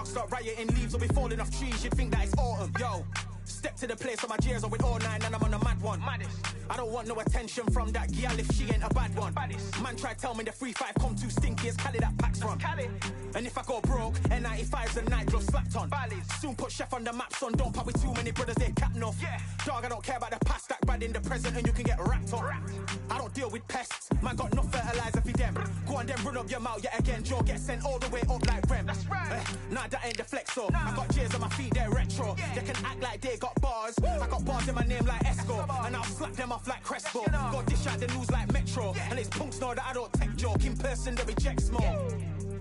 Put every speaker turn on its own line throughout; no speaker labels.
dogs start rioting, leaves will be falling off trees, you'd think that it's autumn. Yo, step to the place where my J's are with all nine and I'm on a mad one. I don't want no attention from that gal if she ain't a bad one. Man try tell me the 3-5 come too stinky, it's Cali that packs from. And if I go broke, N95's a nitro slapped on. Soon put Chef on the map, son, don't pop with too many brothers, they cap enough. Dog, I don't care about the past, that bad in the present and you can get wrapped up. I don't deal with pests, man got no fertilizer for them. Go on then run up your mouth yet again, Joe get sent all the way up like Rem. That's right. Nah, that ain't the flex so. I got J's on my feet, they're retro. They can act like they got bars. I got bars in my name like Esco, and I'll slap them off like Crespo. Go dish out the news like Metro, and it's punks know that I don't take joke. In person they reject smoke.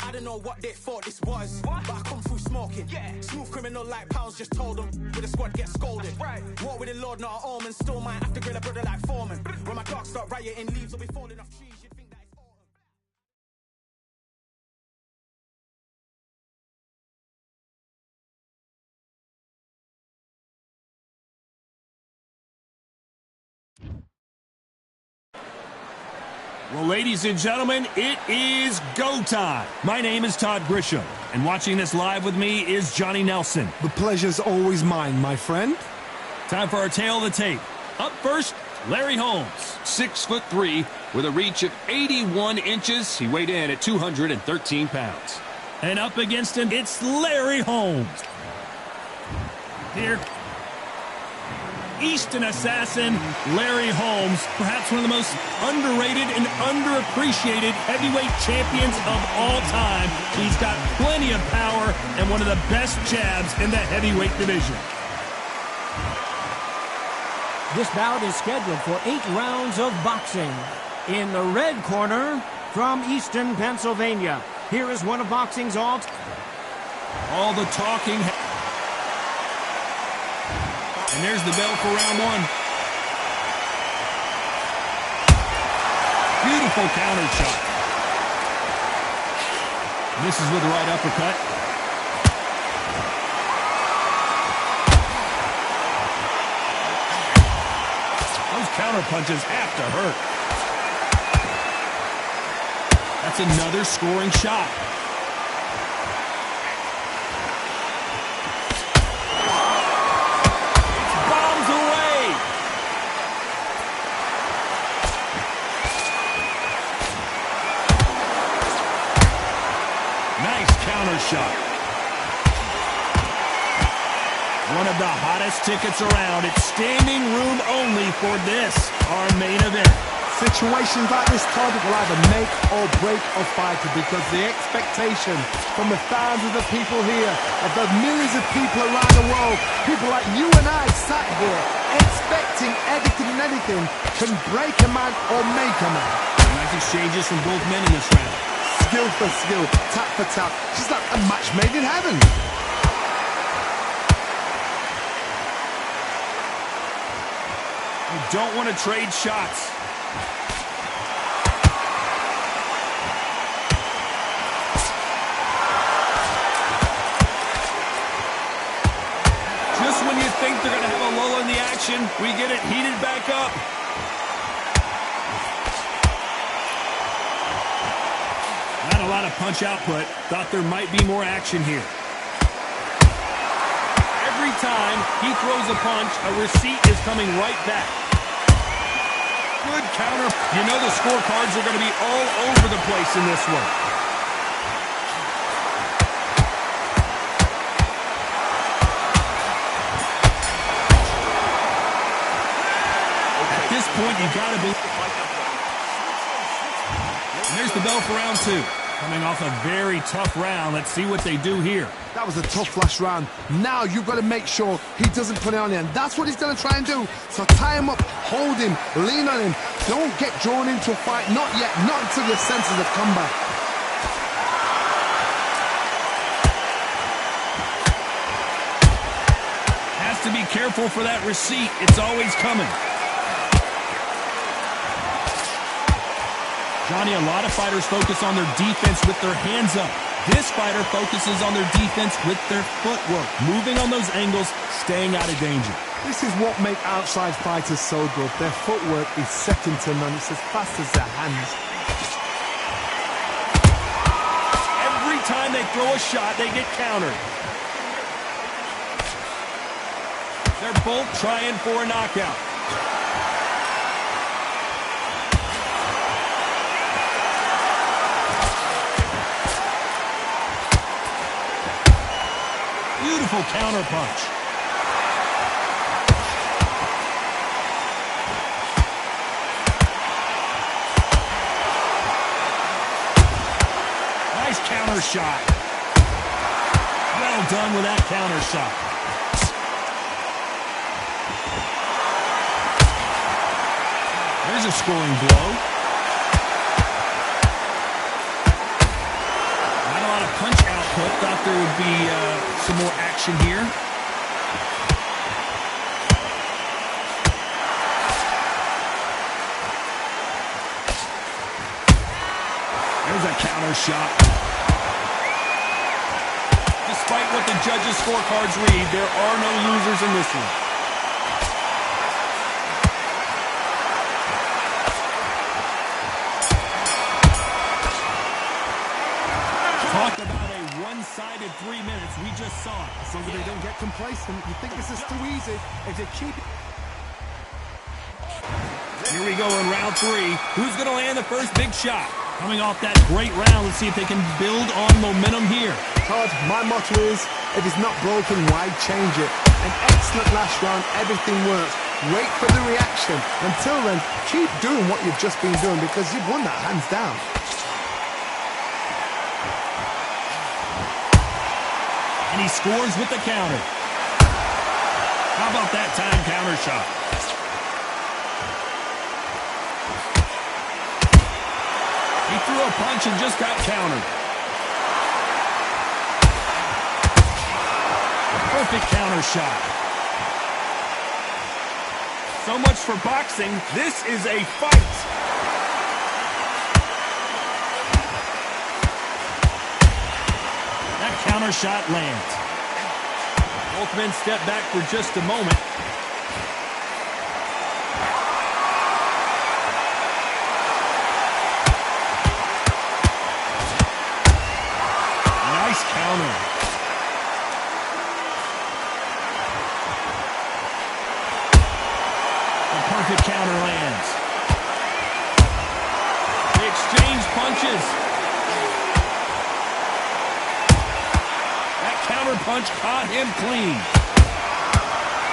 I don't know what they thought this was, but I come through smoking. Smooth criminal like Pounds just told them, with the squad get scolded. War with the Lord, not an omen, still might have to grill a brother like Foreman. When my dogs start rioting, leaves will be falling off trees, you'd think that it's autumn.
Well, ladies and gentlemen, it is go time. My name is Todd Grisham, and watching this live with me is Johnny Nelson.
The pleasure's always mine, my friend.
Time for our tail of the tape. Up first, Larry Holmes.
6'3", with a reach of 81 inches. He weighed in at 213 pounds.
And up against him, it's Larry Holmes. Here, Easton assassin Larry Holmes, perhaps one of the most underrated and underappreciated heavyweight champions of all time. He's got plenty of power and one of the best jabs in the heavyweight division.
This bout is scheduled for 8 rounds of boxing. In the red corner, from Easton, Pennsylvania, here is one of boxing's all
the talking. And there's the bell for round one. Beautiful counter shot. Misses with the right uppercut. Those counter punches have to hurt. That's another scoring shot. Shot. One of the hottest tickets around. It's standing room only for this, our main event.
Situations like this, Todd, will either make or break a fighter because the expectation from the thousands of people here, of the millions of people around the world, people like you and I sat here expecting everything and anything can break a man or make a man.
Nice exchanges from both men in this round.
Skill for skill, tap for tap. She's like a match made in heaven.
You don't want to trade shots. Just when you think they're going to have a lull in the action, we get it heated back up. Not a lot of punch output. Thought there might be more action here. Every time he throws a punch, a receipt is coming right back. Good counter. You know the scorecards are going to be all over the place in this one. At this point, you got to be... And there's the bell for round two. Coming off a very tough round. Let's see what they do here.
That was a tough last round. Now you've got to make sure he doesn't put it on you. And that's what he's going to try and do. So tie him up, hold him, lean on him. Don't get drawn into a fight. Not yet. Not until your senses have come back.
Has to be careful for that receipt. It's always coming. Johnny, a lot of fighters focus on their defense with their hands up. This fighter focuses on their defense with their footwork, moving on those angles, staying out of danger.
This is what makes outside fighters so good. Their footwork is second to none. It's as fast as their hands.
Every time time they throw a shot, they get countered. They're both trying for a knockout. Beautiful counter punch. Nice counter shot. Well done with that counter shot. There's a scoring blow. Not a lot of punch output. Thought there would be some more action here. There's a counter shot. Despite what the judges' scorecards read, there are no losers in this one. Talk about a one-sided 3 minutes. We just saw it.
As long as they don't get complacent, you think this is too easy. If they keep it.
Here we go in round 3. Who's going to land the first big shot? Coming off that great round, let's see if they can build on momentum here.
Todd, my motto is, if it's not broken, why change it? An excellent last round, everything works. Wait for the reaction. Until then, keep doing what you've just been doing because you've won that hands down.
And he scores with the counter. How about that time counter shot? He threw a punch and just got countered. Perfect counter shot. So much for boxing. This is a fight. That counter shot lands. Both men step back for just a moment. Nice counter. A perfect counter lands. They exchange punches. That counter punch caught him clean.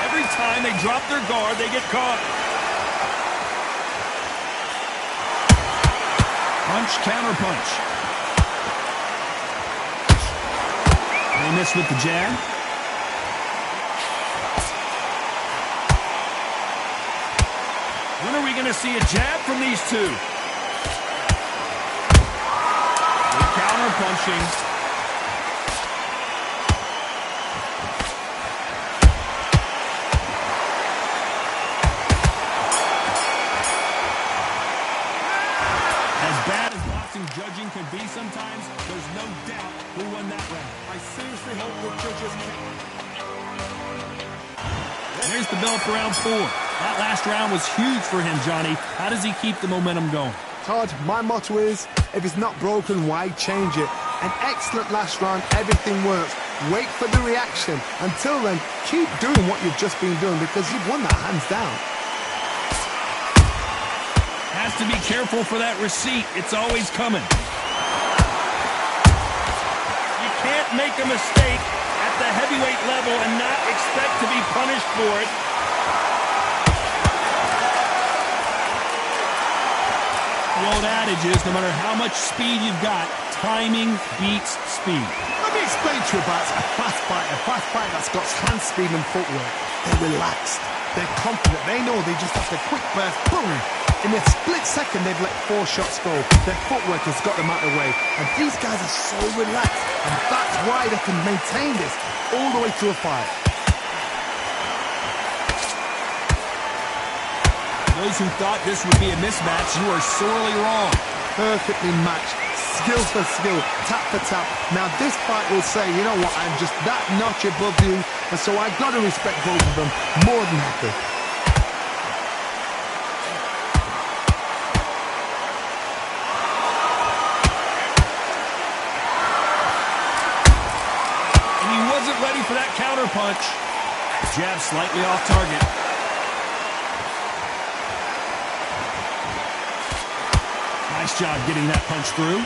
Every time they drop their guard, they get caught. Punch, counter punch. They miss with the jab. When are we going to see a jab from these two? Good counter punching. As bad as boxing judging can be sometimes, there's no doubt who won that round.
I seriously hope the judges can.
There's the bell for round 4. That last round was huge for him, Johnny. How does he keep the momentum going?
Todd, my motto is, if it's not broken, why change it? An excellent last round, everything works. Wait for the reaction. Until then, keep doing what you've just been doing because you've won that hands down.
Has to be careful for that receipt. It's always coming. You can't make a mistake at the heavyweight level and not expect to be punished for it. The old adage is, no matter how much speed you've got, timing beats speed.
Let me explain to you about a fast fighter that's got hand speed and footwork. They're relaxed. They're confident. They know they just have to quick burst, boom. In a split second, they've let 4 shots go. Their footwork has got them out of the way. And these guys are so relaxed. And that's why they can maintain this all the way through a fight.
Those who thought this would be a mismatch, you are sorely wrong.
Perfectly matched. Skill for skill. Tap for tap. Now this fight will say, you know what, I'm just that notch above you. And so I've got to respect both of them more than happy.
wasn't ready for that counter punch. Jab slightly off target. Nice job getting that punch through.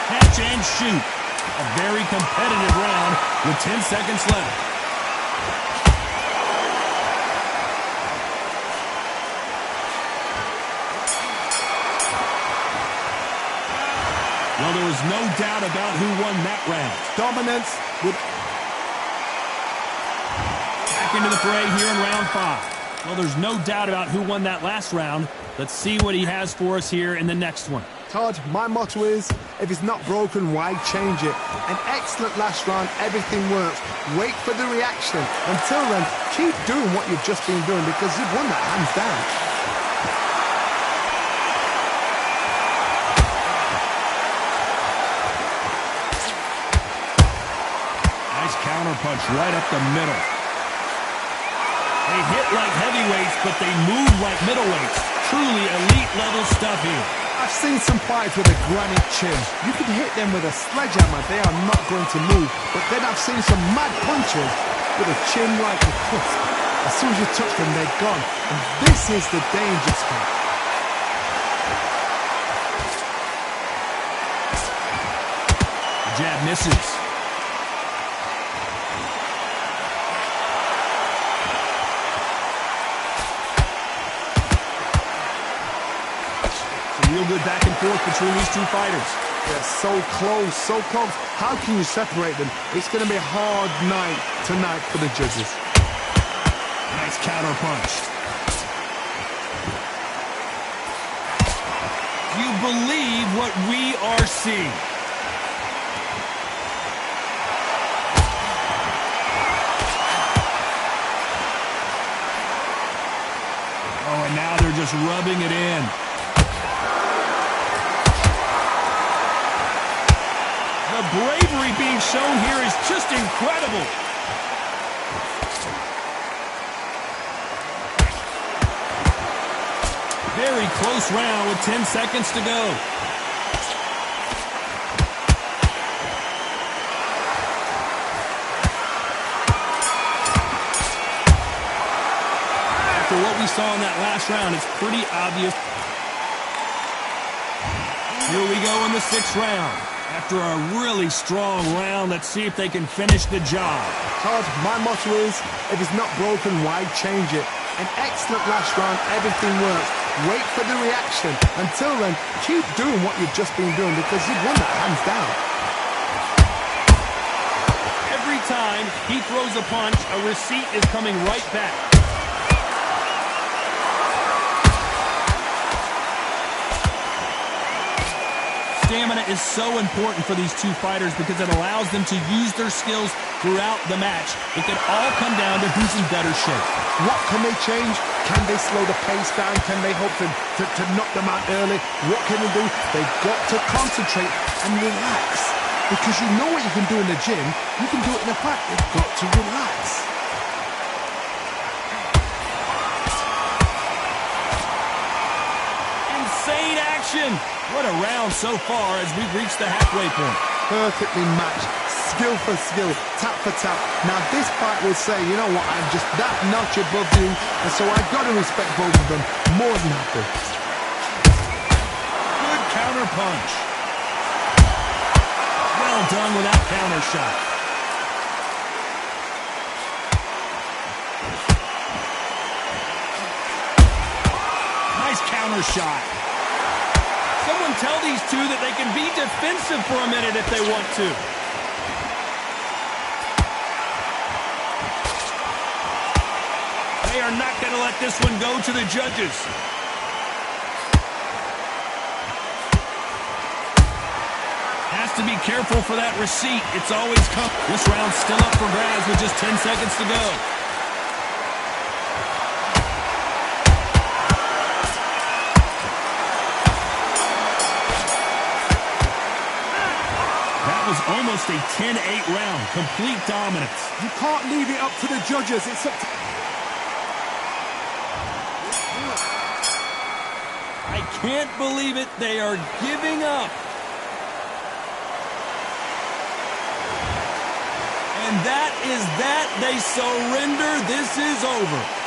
Catch and shoot. A very competitive round with 10 seconds left. Well, there was no doubt about who won that round.
Dominance with...
Back into the fray here in round 5. Well, there's no doubt about who won that last round. Let's see what he has for us here in the next one.
Todd, my motto is, if it's not broken, why change it? An excellent last round, everything works. Wait for the reaction. Until then, keep doing what you've just been doing because you've won that hands down.
Counter punch right up the middle. They hit like heavyweights, but they move like middleweights. Truly elite level stuff here.
I've seen some fighters with a granite chin. You can hit them with a sledgehammer, they are not going to move. But then I've seen some mad punchers with a chin like a crisp. As soon as you touch them, they're gone. And this is the danger spot.
Jab misses. Real good back and forth between these two fighters.
They're so close, so close. How can you separate them? It's going to be a hard night tonight for the judges.
Nice counter punch. Do you believe what we are seeing? Oh, and now they're just rubbing it in. The bravery being shown here is just incredible. Very close round with 10 seconds to go. After what we saw in that last round, it's pretty obvious. Here we go in the 6th round. After a really strong round, let's see if they can finish the job.
Todd, my motto is, if it's not broken, why change it? An excellent last round, everything works. Wait for the reaction. Until then, keep doing what you've just been doing because you've won that hands down.
Every time he throws a punch, a receipt is coming right back. Stamina is so important for these two fighters because it allows them to use their skills throughout the match. It can all come down to who's in better shape.
What can they change? Can they slow the pace down? Can they hope to knock them out early? What can they do? They've got to concentrate and relax. Because you know what you can do in the gym, you can do it in the fight. They've got to relax.
Insane action! What a round so far as we've reached the halfway point.
Perfectly matched, skill for skill, tap for tap. Now this fight will say, you know what, I'm just that notch above you, and so I've got to respect both of them more than happy.
Good counter punch. Well done with that counter shot. Nice counter shot. Someone tell these two that they can be defensive for a minute if they want to. They are not going to let this one go to the judges. Has to be careful for that receipt. It's always come. This round's still up for grabs with just 10 seconds to go. Almost a 10-8 round. Complete dominance.
You can't leave it up to the judges. It's up to...
I can't believe it. They are giving up. And that is that. They surrender. This is over.